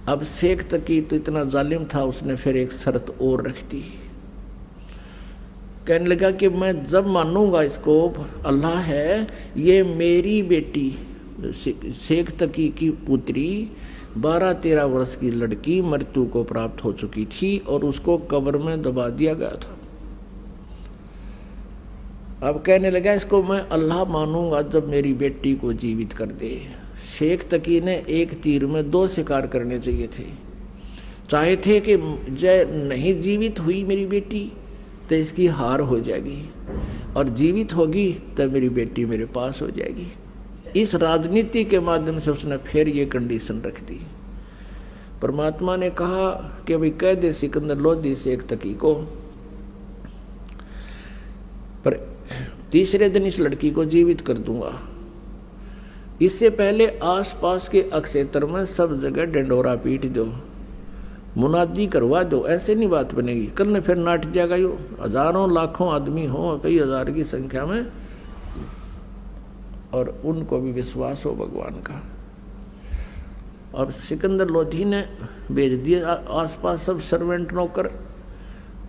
अब शेख तकी तो इतना जालिम था, उसने फिर एक शर्त और रख दी। कहने लगा कि मैं जब मानूंगा इसको अल्लाह है, ये मेरी बेटी शेख तकी की पुत्री 12-13 वर्ष की लड़की मृत्यु को प्राप्त हो चुकी थी और उसको कब्र में दबा दिया गया था। अब कहने लगा इसको मैं अल्लाह मानूंगा जब मेरी बेटी को जीवित कर दे। शेख तकी ने एक तीर में 2 शिकार करने चाहिए थे। चाहे थे कि जय नहीं जीवित हुई मेरी बेटी तो इसकी हार हो जाएगी, और जीवित होगी तो मेरी बेटी मेरे पास हो जाएगी। इस राजनीति के माध्यम से उसने फिर ये कंडीशन रख दी। परमात्मा ने कहा कि भाई कह दे सिकंदर लोधी शेख तकी को, पर तीसरे दिन इस लड़की को जीवित कर दूंगा। इससे पहले आसपास के अक्षेत्र में सब जगह डंडोरा पीट दो, मुनादी करवा दो। ऐसे नहीं बात बनेगी, कल ने फिर नाट जाएगा। यो हजारों लाखों आदमी हो, कई हजार की संख्या में, और उनको भी विश्वास हो भगवान का। अब सिकंदर लोधी ने भेज दिया आसपास सब सर्वेंट नौकर,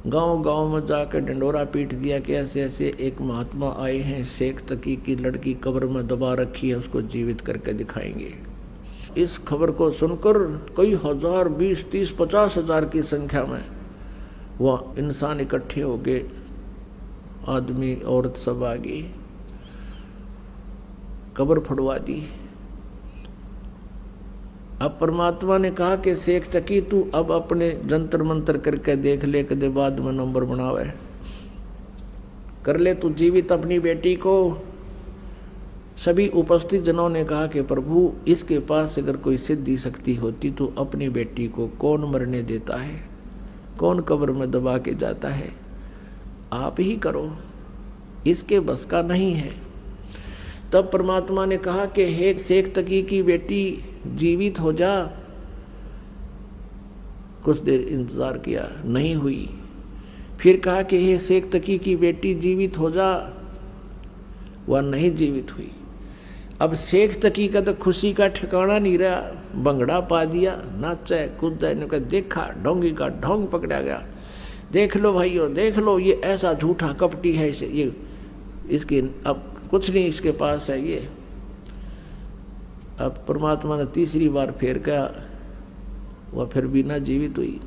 गांव गांव में जाकर डंडोरा पीट दिया कि ऐसे ऐसे एक महात्मा आए हैं, शेख तकी की लड़की कब्र में दबा रखी है, उसको जीवित करके दिखाएंगे। इस खबर को सुनकर कई हजार, 20, 30, 50 हजार की संख्या में वह इंसान इकट्ठे हो गए, आदमी औरत सब आ गई, कब्र फड़वा दी। अब परमात्मा ने कहा कि शेख तकी तू अब अपने जंतर मंतर करके देख ले, कदे बाद में नंबर बनावे, कर ले तू जीवित अपनी बेटी को। सभी उपस्थित जनों ने कहा कि प्रभु इसके पास अगर कोई सिद्धि शक्ति होती तो अपनी बेटी को कौन मरने देता है, कौन कब्र में दबा के जाता है, आप ही करो, इसके बस का नहीं है। तब परमात्मा ने कहा कि हे शेख तकी की बेटी जीवित हो जा। कुछ देर इंतजार किया, नहीं हुई। फिर कहा कि हे शेख तकी की बेटी जीवित हो जा, वह नहीं जीवित हुई। अब शेख तकी का तो खुशी का ठिकाना नहीं रहा, भंगड़ा पा दिया, नाचा कूदा, देखा ढोंगी का ढोंग पकड़ा गया। देख लो भाइयों, देख लो ये ऐसा झूठा कपटी है, ये इसके अब कुछ नहीं इसके पास है ये। अब परमात्मा ने तीसरी बार फिर कहा, वह फिर भी ना जीवित हुई।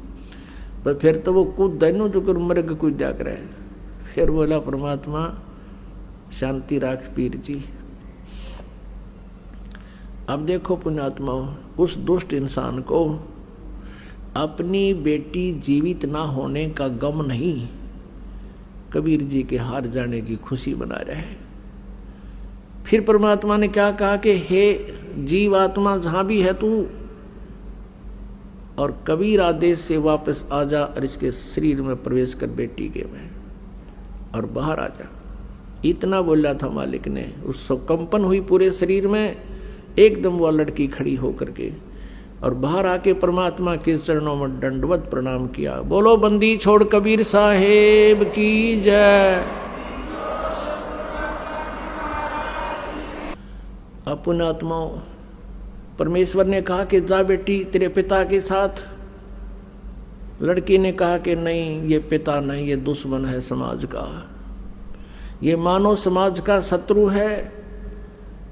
पर फिर तो वो कूद दैनो जो कर मर्ग कूद जा कर। फिर बोला परमात्मा शांति राख पीर जी। अब देखो पुण्यात्मा, उस दुष्ट इंसान को अपनी बेटी जीवित ना होने का गम नहीं, कबीर जी के हार जाने की खुशी बना रहे। फिर परमात्मा ने क्या कहा कि हे जीव आत्मा जहां भी है तू, और कबीर आदेश से वापस आ जा और इसके शरीर में प्रवेश कर बेटी के में और बाहर आ जा। इतना बोला था मालिक ने, उसको कंपन हुई पूरे शरीर में। एकदम वह लड़की खड़ी होकर के और बाहर आके परमात्मा के चरणों में दंडवत प्रणाम किया। बोलो बंदी छोड़ कबीर साहेब की जय। अपन आत्माओं, परमेश्वर ने कहा कि जा बेटी तेरे पिता के साथ। लड़की ने कहा कि नहीं, ये पिता नहीं, ये दुश्मन है समाज का, ये मानव समाज का शत्रु है।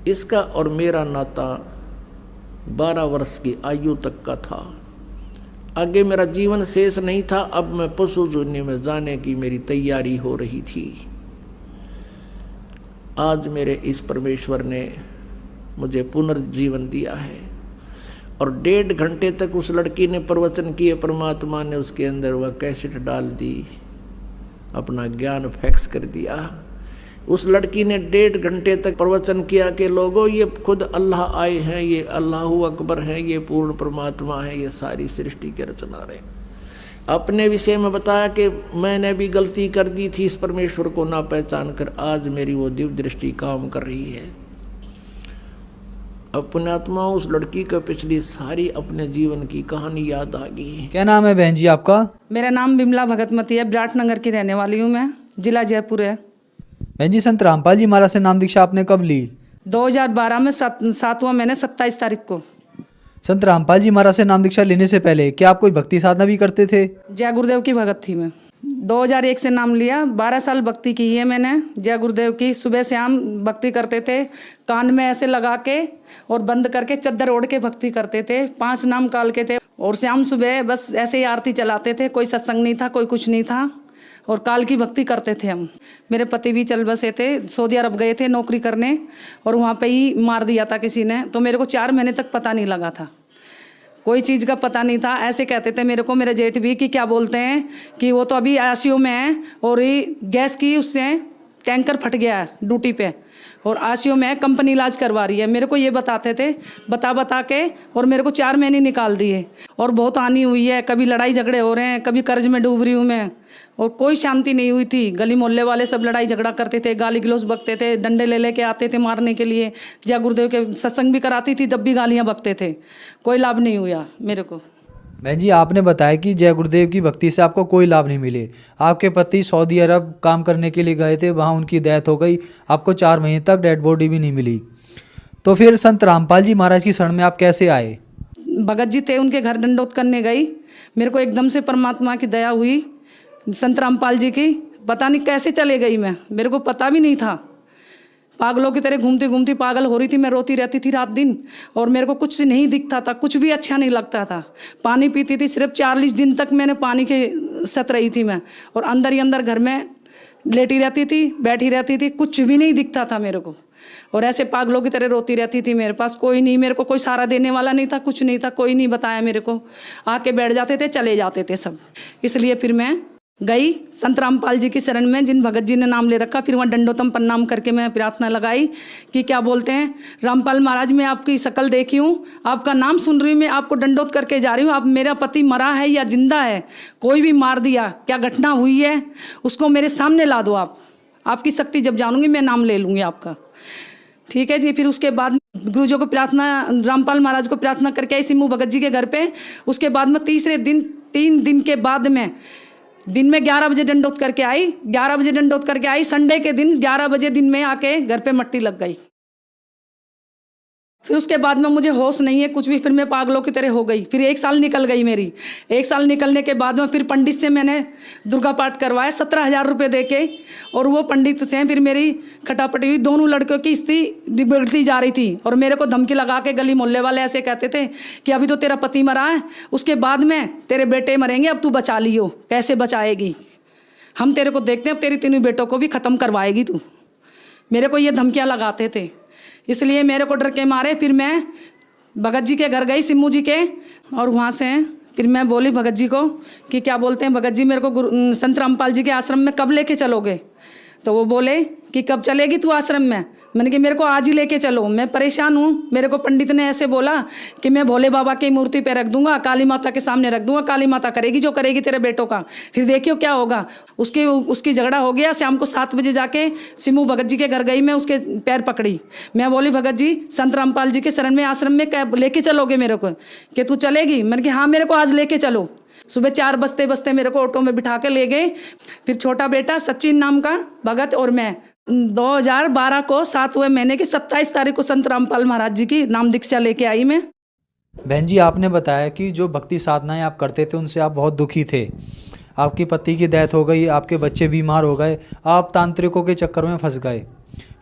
इसका और मेरा नाता 12 वर्ष की आयु तक का था, आगे मेरा जीवन शेष नहीं था। अब मैं पशु जोनी में जाने की मेरी तैयारी हो रही थी। आज मेरे इस परमेश्वर ने मुझे पुनर्जीवन दिया है। और 1.5 घंटे तक उस लड़की ने प्रवचन किए। परमात्मा ने उसके अंदर वह कैसेट डाल दी, अपना ज्ञान फैक्स कर दिया। उस लड़की ने 1.5 घंटे तक प्रवचन किया कि लोगों ये खुद अल्लाह आए हैं, ये अल्लाहु अकबर हैं, ये पूर्ण परमात्मा है, ये सारी सृष्टि के रचना रहे। अपने विषय में बताया कि मैंने भी गलती कर दी थी इस परमेश्वर को ना पहचान कर। आज मेरी वो दिव्य दृष्टि काम कर रही है। अब पुण्यात्मा, उस लड़की को पिछली सारी अपने जीवन की कहानी याद आ गई। क्या नाम है बहन जी आपका? मेरा नाम बिमला भगतमती है, विराटनगर की रहने वाली हूँ मैं, जिला जयपुर है। बहन जी, संत रामपाल जी महाराज से नाम दीक्षा आपने कब ली? 2012 में 7वां महीने 27 तारीख को। संत रामपाल जी महाराज से नाम दीक्षा लेने से पहले क्या आप कोई भक्ति साधना भी करते थे? जय गुरुदेव की भगत थी मैं। 2001 से नाम लिया, 12 साल भक्ति की है मैंने जय गुरुदेव की। सुबह शाम भक्ति करते थे, कान में ऐसे लगा के और बंद करके चद्दर ओढ़ के भक्ति करते थे। 5 नाम काल के थे और शाम सुबह बस ऐसे ही आरती चलाते थे। कोई सत्संग नहीं था, कोई कुछ नहीं था और काल की भक्ति करते थे हम। मेरे पति भी चल बसे थे, सऊदी अरब गए थे नौकरी करने और वहाँ पे ही मार दिया था किसी ने। तो मेरे को 4 महीने तक पता नहीं लगा था, कोई चीज़ का पता नहीं था। ऐसे कहते थे मेरे को मेरे जेठ भी कि क्या बोलते हैं कि वो तो अभी आईसीयू में है और ये गैस की उससे टैंकर फट गया है ड्यूटी पे और आईसीयू में कंपनी इलाज करवा रही है। मेरे को ये बताते थे, बता के और मेरे को 4 महीने निकाल दिए और बहुत हानि हुई है। कभी लड़ाई झगड़े हो रहे हैं, कभी कर्ज में डूब रही हूँ मैं और कोई शांति नहीं हुई थी। गली मोहल्ले वाले सब लड़ाई झगड़ा करते थे, गाली गलौज बकते थे, डंडे ले लेके आते थे मारने के लिए। जय गुरुदेव के सत्संग भी कराती थी तब भी गालियाँ बकते थे। कोई लाभ नहीं हुआ मेरे को। बहन जी, आपने बताया कि जय गुरुदेव की भक्ति से आपको कोई लाभ नहीं मिले। आपके पति सऊदी अरब काम करने के लिए गए थे, वहाँ उनकी डेथ हो गई, आपको 4 महीने तक डेड बॉडी भी नहीं मिली। तो फिर संत रामपाल जी महाराज की शरण में आप कैसे आए? भगत जी थे, उनके घर दंडोत करने गई। मेरे को एकदम से परमात्मा की दया हुई, संत रामपाल जी की। पता नहीं कैसे चले गई मैं, मेरे को पता भी नहीं था। पागलों की तरह घूमती घूमती पागल हो रही थी मैं, रोती रहती थी रात दिन और मेरे को कुछ नहीं दिखता था, कुछ भी अच्छा नहीं लगता था। पानी पीती थी, सिर्फ 40 दिन तक मैंने पानी के सत रही थी मैं और अंदर ही अंदर घर में लेटी रहती थी, बैठी रहती थी, कुछ भी नहीं दिखता था मेरे को और ऐसे पागलों की तरह रोती रहती थी। मेरे पास कोई नहीं, मेरे को कोई सहारा देने वाला नहीं था, कुछ नहीं था, कोई नहीं बताया मेरे को। आके बैठ जाते थे, चले जाते थे सब। इसलिए फिर मैं गई संत रामपाल जी की शरण में, जिन भगत जी ने नाम ले रखा। फिर वहाँ दंडोतम प्रणाम करके मैं प्रार्थना लगाई कि क्या बोलते हैं, रामपाल महाराज मैं आपकी शक्ल देखी हूँ, आपका नाम सुन रही हूँ, मैं आपको दंडोत करके जा रही हूँ। आप मेरा पति मरा है या जिंदा है, कोई भी मार दिया, क्या घटना हुई है उसको मेरे सामने ला दो। आपकी शक्ति जब जानूंगी मैं नाम ले लूँगी आपका। ठीक है जी। फिर उसके बाद गुरु जी को प्रार्थना, रामपाल महाराज को प्रार्थना करके आई सिम्मू भगत जी के घर पे। उसके बाद में तीसरे दिन, 3 दिन के बाद में दिन में 11 बजे दंडोत करके आई। 11 बजे दंडोत करके आई, संडे के दिन 11 बजे दिन में आके घर पे मट्टी लग गई। फिर उसके बाद में मुझे होश नहीं है कुछ भी, फिर मैं पागलों की तरह हो गई। फिर 1 साल निकल गई मेरी। 1 साल निकलने के बाद में फिर पंडित से मैंने दुर्गा पाठ करवाया 17,000 रुपये दे के और वो पंडित से फिर मेरी खटापटी हुई। दोनों लड़कियों की स्थिति बिगड़ती जा रही थी और मेरे को धमकी लगा के गली मोहल्ले वाले ऐसे कहते थे कि अभी तो तेरा पति मरा है, उसके बाद में तेरे बेटे मरेंगे, अब तू बचा लियो। कैसे बचाएगी, हम तेरे को देखते हैं, अब तेरी 3 बेटों को भी ख़त्म करवाएगी तू। मेरे को ये धमकियाँ लगाते थे। इसलिए मेरे को डर के मारे फिर मैं भगत जी के घर गई, सिम्मू जी के, और वहाँ से फिर मैं बोली भगत जी को कि क्या बोलते हैं भगत जी, मेरे को संत रामपाल जी के आश्रम में कब लेके चलोगे? तो वो बोले कि कब चलेगी तू आश्रम में? मैंने कि मेरे को आज ही लेके चलो, मैं परेशान हूँ। मेरे को पंडित ने ऐसे बोला कि मैं भोले बाबा की मूर्ति पे रख दूंगा, काली माता के सामने रख दूंगा, काली माता करेगी जो करेगी तेरे बेटों का, फिर देखियो क्या होगा। उसकी झगड़ा हो गया। शाम को 7 बजे जाके सिम्मू भगत जी के घर गई, मैं उसके पैर पकड़ी। मैं बोली भगत जी संत रामपाल जी के शरण में आश्रम में लेके चलोगे मेरे को? कि तू चलेगी? मैंने कि हाँ मेरे को आज लेके चलो। सुबह 4 बजते बजते मेरे को ऑटो में बिठा के ले गए। फिर छोटा बेटा सचिन नाम का भगत और मैं 2012 को 7वें महीने की 27 तारीख को संत रामपाल महाराज जी की नाम दीक्षा लेके आई मैं। बहन जी, आपने बताया कि जो भक्ति साधनाएं आप करते थे उनसे आप बहुत दुखी थे। आपकी पति की डेथ हो गई, आपके बच्चे बीमार हो गए, आप तांत्रिकों के चक्कर में फंस गए।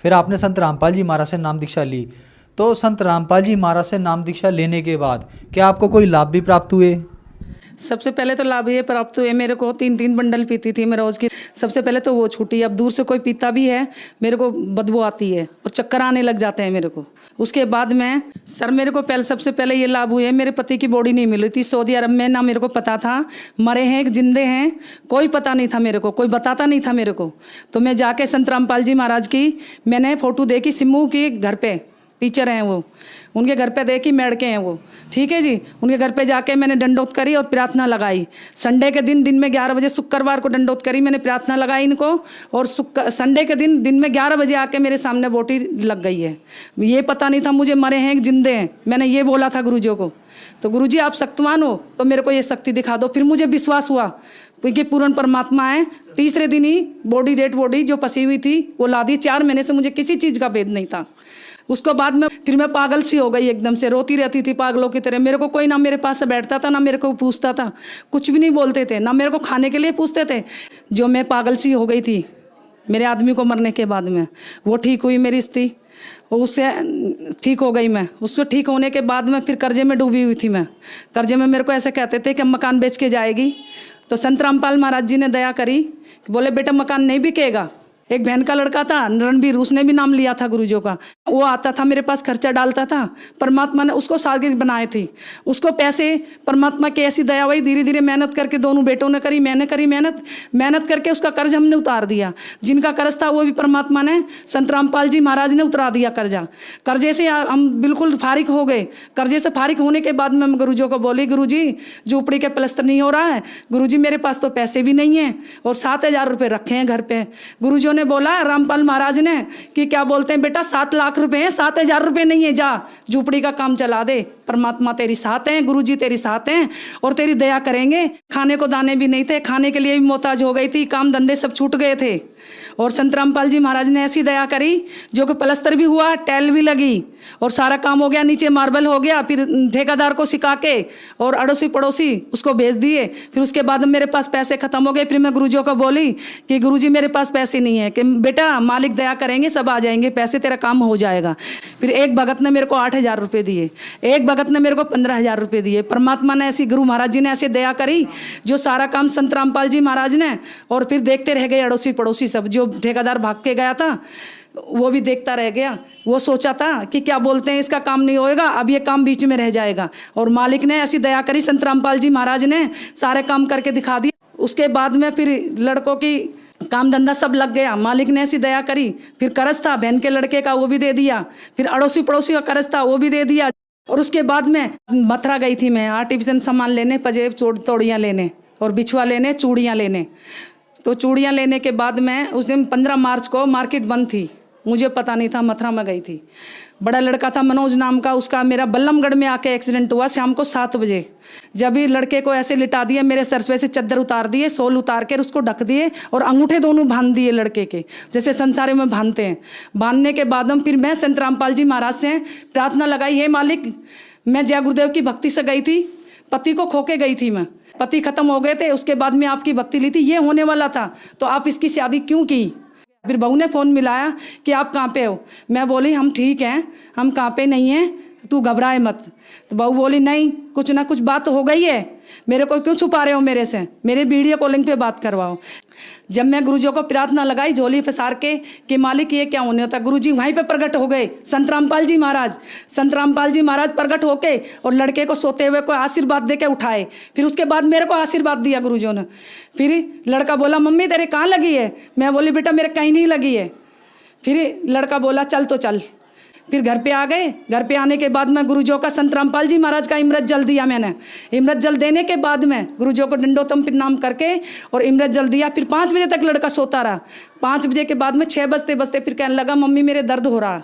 फिर आपने संत रामपाल जी महाराज से नाम दीक्षा ली। तो संत रामपाल जी महाराज से नाम दीक्षा लेने के बाद क्या आपको कोई लाभ भी प्राप्त हुए? सबसे पहले तो लाभ ये प्राप्त हुए, मेरे को 3 बंडल पीती थी मैं रोज़ की। सबसे पहले तो वो छूटी। अब दूर से कोई पीता भी है मेरे को बदबू आती है और चक्कर आने लग जाते हैं मेरे को। उसके बाद में मेरे को सबसे पहले ये लाभ हुए, मेरे पति की बॉडी नहीं मिली थी सऊदी अरब में, ना मेरे को पता था मरे हैं जिंदे हैं, कोई पता नहीं था मेरे को, कोई बताता नहीं था मेरे को। तो मैं जाके संत रामपाल जी महाराज की मैंने फ़ोटो देखी, सिम्मू के घर पे टीचर हैं वो, उनके घर पे देखी, मेड़के हैं वो, ठीक है जी। उनके घर पे जाके मैंने दंडोत करी और प्रार्थना लगाई। संडे के दिन में 11 बजे, शुक्रवार को दंडोत करी मैंने, प्रार्थना लगाई इनको, और संडे के दिन में 11 बजे आके मेरे सामने बोटी लग गई है। ये पता नहीं था मुझे मरे हैं जिंदे हैं, मैंने ये बोला था गुरुजी को। तो गुरुजी आप शक्तिमान हो तो मेरे को ये शक्ति दिखा दो। फिर मुझे विश्वास हुआ क्योंकि पूर्ण परमात्मा है। तीसरे दिन ही डेड बॉडी जो फंसी हुई थी वो ला दी। 4 महीने से मुझे किसी चीज़ का भेद नहीं था। उसको बाद में फिर मैं पागल सी हो गई, एकदम से रोती रहती थी पागलों की तरह। मेरे को कोई ना मेरे पास से बैठता था, ना मेरे को पूछता था, कुछ भी नहीं बोलते थे, ना मेरे को खाने के लिए पूछते थे। जो मैं पागल सी हो गई थी मेरे आदमी को मरने के बाद में, वो ठीक हुई मेरी स्थिति, उससे ठीक हो गई मैं। उसको ठीक होने के बाद में फिर कर्जे में डूबी हुई थी मैं। कर्जे में मेरे को ऐसे कहते थे कि मकान बेच के जाएगी, तो संत रामपाल महाराज जी ने दया करी, बोले बेटा मकान नहीं बिकेगा। एक बहन का लड़का था रणबीर, उसने भी नाम लिया था गुरुजियों का, वो आता था मेरे पास, खर्चा डालता था। परमात्मा ने उसको शागिर्द बनाए थी, उसको पैसे परमात्मा की ऐसी दया हुई, धीरे धीरे मेहनत करके दोनों बेटों ने करी, मैंने करी मेहनत करके उसका कर्ज हमने उतार दिया। जिनका कर्ज था वो भी परमात्मा ने, संत रामपाल जी महाराज ने उतरा दिया कर्जा। कर्जे से हम बिल्कुल फारिग हो गए। कर्जे से फारिग होने के बाद में गुरुजियों को बोली, गुरुजी झोपड़ी के प्लस्तर नहीं हो रहा है, गुरुजी मेरे पास तो पैसे भी नहीं है और 7,000 रुपये रखे हैं घर पे। गुरुजियों ने बोला रामपाल महाराज ने कि क्या बोलते हैं बेटा 7 लाख रुपए हैं, 7,000 रुपये नहीं है, जा झोपड़ी का काम चला दे। परमात्मा तेरी साथ हैं, गुरुजी तेरी साथ हैं और तेरी दया करेंगे। खाने को दाने भी नहीं थे, खाने के लिए भी मोहताज हो गई थी, काम धंधे सब छूट गए थे। और संत रामपाल जी महाराज ने ऐसी दया करी जो कि प्लस्तर भी हुआ, टैल भी लगी और सारा काम हो गया, नीचे मार्बल हो गया। फिर ठेकेदार को सिखा के और अड़ोसी पड़ोसी उसको भेज दिए। फिर उसके बाद मेरे पास पैसे खत्म हो गए। फिर मैं गुरुजियों को बोली कि गुरुजी मेरे पास पैसे नहीं है, कि बेटा मालिक दया करेंगे, सब आ जाएंगे पैसे, तेरा काम हो जाएगा। फिर एक भगत ने मेरे को 8,000 रुपये दिए, एक भगत ने मेरे को 15,000 रुपये दिए। परमात्मा ने ऐसी, गुरु महाराज जी ने ऐसे दया करी जो सारा काम संत रामपाल जी महाराज ने, और फिर देखते रह गए अड़ोसी पड़ोसी सब। जो ठेकेदार भाग के गया था वो भी देखता रह गया। वो सोचा था कि क्या बोलते हैं इसका काम नहीं होएगा, अब ये काम बीच में रह जाएगा। और मालिक ने ऐसी दया करी, संत रामपाल जी महाराज ने सारे काम करके दिखा दिए। उसके बाद में फिर लड़कों की काम धंधा सब लग गया, मालिक ने ऐसी दया करी। फिर कर्ज था बहन के लड़के का, वो भी दे दिया। फिर अड़ोसी पड़ोसी का कर्ज था, वो भी दे दिया। और उसके बाद में मथुरा गई थी मैं आर्टिफिशियल सामान लेने, पजेब तोड़ियाँ लेने और बिछुआ लेने, चूड़ियाँ लेने। तो चूड़ियाँ लेने के बाद में उस दिन 15 मार्च को मार्केट बंद थी, मुझे पता नहीं था, मथुरा में गई थी। बड़ा लड़का था मनोज नाम का, उसका मेरा बल्लमगढ़ में आके एक्सीडेंट हुआ शाम को 7 बजे। जब भी लड़के को ऐसे लिटा दिए, मेरे सर पे से चद्दर उतार दिए, सोल उतार कर उसको ढक दिए और अंगूठे दोनों बांध दिए लड़के के, जैसे संसारे में बांधते हैं। बांधने के बाद हम फिर मैं संत रामपाल जी महाराज से प्रार्थना लगाई, हे मालिक, मैं जय गुरुदेव की भक्ति से गई थी, पति को खो के गई थी मैं, पति खत्म हो गए थे, उसके बाद में आपकी भक्ति ली थी, ये होने वाला था, तो आप इसकी शादी क्यों की। फिर बहू ने फ़ोन मिलाया कि आप कहाँ पे हो। मैं बोली हम ठीक हैं, हम कहाँ पे नहीं हैं, तू घबराए मत। तो बहू बोली नहीं, कुछ ना कुछ बात हो गई है, मेरे को क्यों छुपा रहे हो मेरे से, मेरे वीडियो कॉलिंग पे बात करवाओ। जब मैं गुरुजियों को प्रार्थना लगाई झोली पसार के कि मालिक ये क्या होने होता, गुरुजी वहीं पे प्रकट हो गए, संत रामपाल जी महाराज। संत रामपाल जी महाराज प्रकट होके और लड़के को सोते हुए को आशीर्वाद दे के उठाए। फिर उसके बाद मेरे को आशीर्वाद दिया गुरुजियों ने। फिर लड़का बोला मम्मी तेरे कहाँ लगी है, मैं बोली बेटा मेरे कहीं नहीं लगी है। फिर लड़का बोला चल तो चल। फिर घर पे आ गए। घर पे आने के बाद में गुरुजियों का संत रामपाल जी महाराज का इमृत जल दिया मैंने। इमृत जल देने के बाद में गुरुजियों को दंडोतम प्रणाम करके और इमृत जल दिया। फिर 5 बजे तक लड़का सोता रहा। 5 बजे के बाद में 6 बजते बजते फिर कहने लगा मम्मी मेरे दर्द हो रहा।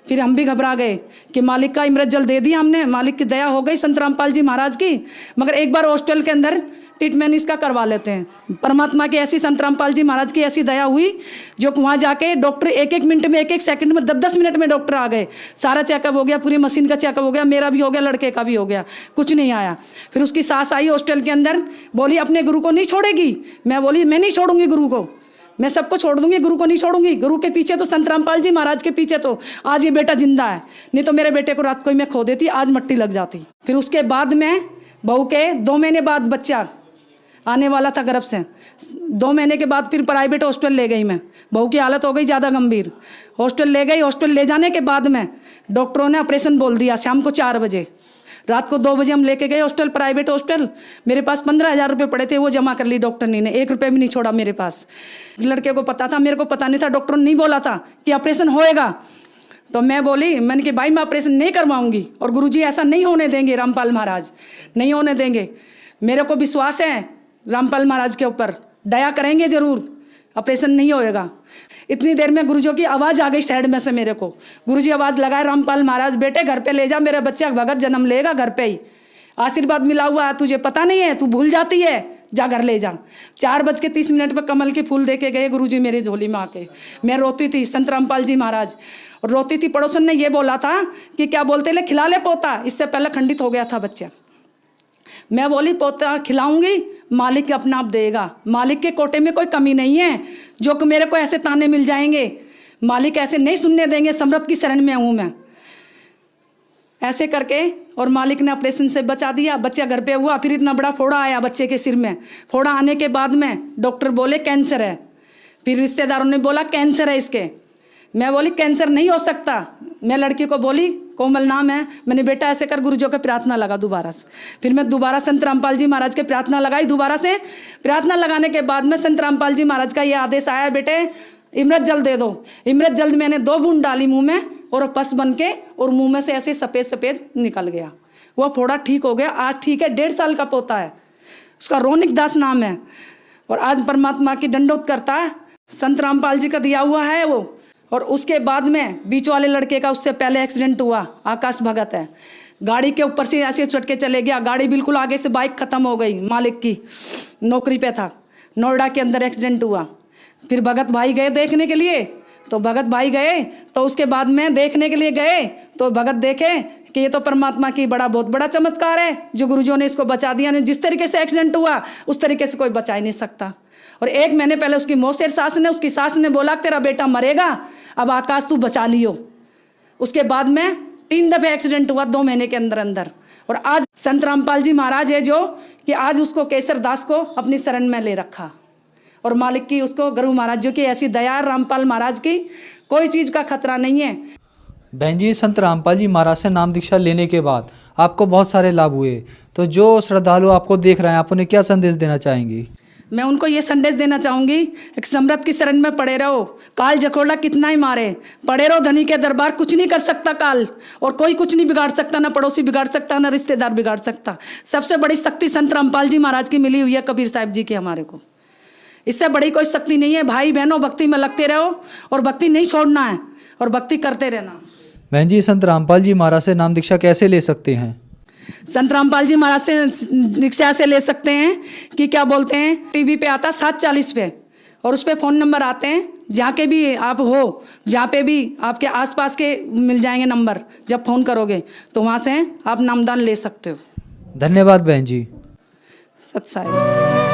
फिर हम भी घबरा गए कि मालिक का इमृत जल दे दिया हमने, मालिक की दया हो गई संत रामपाल जी महाराज की, मगर एक बार हॉस्टल के अंदर ट्रीटमेंट इसका करवा लेते हैं। परमात्मा की ऐसी, संत रामपाल जी महाराज की ऐसी दया हुई जो वहाँ जाके डॉक्टर 1-1 मिनट में, 1-1 सेकंड में, 10-10 मिनट में डॉक्टर आ गए। सारा चेकअप हो गया, पूरी मशीन का चेकअप हो गया, मेरा भी हो गया, लड़के का भी हो गया, कुछ नहीं आया। फिर उसकी सास आई हॉस्टल के अंदर, बोली अपने गुरु को नहीं छोड़ेगी। मैं बोली मैं नहीं छोड़ूंगी गुरु को, मैं सबको छोड़ दूंगी, गुरु को नहीं छोड़ूंगी। गुरु के पीछे तो संत रामपाल जी महाराज के पीछे तो आज ये बेटा जिंदा है, नहीं तो मेरे बेटे को रात को ही मैं खो देती, आज मट्टी लग जाती। फिर उसके बाद में बहू के 2 महीने बाद बच्चा आने वाला था गर्भ से। 2 महीने के बाद फिर प्राइवेट हॉस्टल ले गई मैं। बहू की हालत हो गई ज़्यादा गंभीर, हॉस्टल ले गई। हॉस्टल ले जाने के बाद में डॉक्टरों ने ऑपरेशन बोल दिया शाम को 4 बजे। रात को 2 बजे हम लेके गए हॉस्टल, प्राइवेट हॉस्टल। मेरे पास 15,000 रुपये पड़े थे, वो जमा कर ली डॉक्टर ने, 1 रुपये भी नहीं छोड़ा मेरे पास। लड़के को पता था, मेरे को पता नहीं था। डॉक्टर ने नहीं बोला था कि ऑपरेशन होएगा, तो मैं बोली, मैंने कि भाई मैं ऑपरेशन नहीं करवाऊंगी और गुरुजी ऐसा नहीं होने देंगे, रामपाल महाराज नहीं होने देंगे। मेरे को विश्वास है रामपाल महाराज के ऊपर, दया करेंगे जरूर, ऑपरेशन नहीं होएगा। इतनी देर में गुरुजियों की आवाज़ आ गई साइड में से मेरे को। गुरुजी आवाज़ लगाए, रामपाल महाराज बेटे घर पे ले जा, मेरा बच्चा भगत जन्म लेगा घर पे ही, आशीर्वाद मिला हुआ है, तुझे पता नहीं है, तू भूल जाती है, जा घर ले जा। 4:30 पर कमल के फूल दे के गए गुरुजी मेरी झोली में आके। मैं रोती थी, संत रामपाल जी महाराज, और रोती थी। पड़ोसन ने ये बोला था कि क्या बोलते ले, खिला ले पोता। इससे पहले खंडित हो गया था बच्चा। मैं बोली पोता खिलाऊंगी, मालिक अपना आप देगा, मालिक के कोटे में कोई कमी नहीं है जो कि मेरे को ऐसे ताने मिल जाएंगे, मालिक ऐसे नहीं सुनने देंगे, समृद्ध की शरण में हूँ मैं। ऐसे करके और मालिक ने ऑपरेशन से बचा दिया। बच्चा घर पे हुआ, फिर इतना बड़ा फोड़ा आया बच्चे के सिर में। फोड़ा आने के बाद में डॉक्टर बोले कैंसर है। फिर रिश्तेदारों ने बोला कैंसर है इसके। मैं बोली कैंसर नहीं हो सकता। मैं लड़की को बोली, कोमल नाम है, मैंने बेटा ऐसे कर, गुरुजी के प्रार्थना लगा दोबारा से। फिर मैं दोबारा संत रामपाल जी महाराज के प्रार्थना लगाई। दोबारा से प्रार्थना लगाने के बाद में संत रामपाल जी महाराज का ये आदेश आया, बेटे इमृत जल दे दो। इमृत जल मैंने 2 बूंद डाली मुंह में और पस बन के और मुंह में से ऐसे सफ़ेद सफ़ेद निकल गया। वो फोड़ा ठीक हो गया। आज ठीक है, 1.5 साल का पोता है, उसका रोनिक दास नाम है, और आज परमात्मा की दंडोत करता है। संत रामपाल जी का दिया हुआ है वो। और उसके बाद में बीच वाले लड़के का उससे पहले एक्सीडेंट हुआ, आकाश भगत है, गाड़ी के ऊपर से ऐसे चढ़ के चले गया। गाड़ी बिल्कुल आगे से बाइक खत्म हो गई, मालिक की नौकरी पे था, नोएडा के अंदर एक्सीडेंट हुआ। फिर भगत भाई गए देखने के लिए, तो भगत भाई गए तो उसके बाद में देखने के लिए गए तो भगत देखे कि ये तो परमात्मा की बहुत बड़ा चमत्कार है जो गुरुजियों ने इसको बचा दिया। नहीं, जिस तरीके से एक्सीडेंट हुआ उस तरीके से कोई बचा ही नहीं सकता। और 1 महीने पहले उसकी मौसेर उसकी सास ने बोला तेरा बेटा मरेगा, अब आकाश तू बचा लियो। उसके बाद में 3 दफे एक्सीडेंट हुआ 2 महीने के अंदर अंदर। और आज संत रामपाल जी महाराज है जो कि आज उसको केसर दास को अपनी शरण में ले रखा, और मालिक की उसको गुरु महाराज जो की ऐसी दया रामपाल महाराज की, कोई चीज़ का खतरा नहीं है। बहन जी, संत रामपाल जी महाराज से नाम दीक्षा लेने के बाद आपको बहुत सारे लाभ हुए, तो जो श्रद्धालु आपको देख रहे हैं आप उन्हें क्या संदेश देना चाहेंगी? मैं उनको ये संदेश देना चाहूँगी, एक समृद्ध की शरण में पड़े रहो। काल जकोड़ा कितना ही मारे, पड़े रहो धनी के दरबार, कुछ नहीं कर सकता काल, और कोई कुछ नहीं बिगाड़ सकता, ना पड़ोसी बिगाड़ सकता, ना रिश्तेदार बिगाड़ सकता। सबसे बड़ी शक्ति संत रामपाल जी महाराज की मिली हुई है, कबीर साहब जी की हमारे को। इससे बड़ी कोई शक्ति नहीं है। भाई बहनों, भक्ति में लगते रहो और भक्ति नहीं छोड़ना है और भक्ति करते रहना। बहन जी, संत रामपाल जी महाराज से नाम दीक्षा कैसे ले सकते हैं? संत रामपाल जी महाराज से दीक्षा से ले सकते हैं कि क्या बोलते हैं, टीवी पे आता 7:40 पे, और उस पर फ़ोन नंबर आते हैं, जहाँ के भी आप हो, जहाँ पे भी आपके आसपास के मिल जाएंगे नंबर। जब फ़ोन करोगे तो वहाँ से आप नामदान ले सकते हो। धन्यवाद बहन जी। सत साई।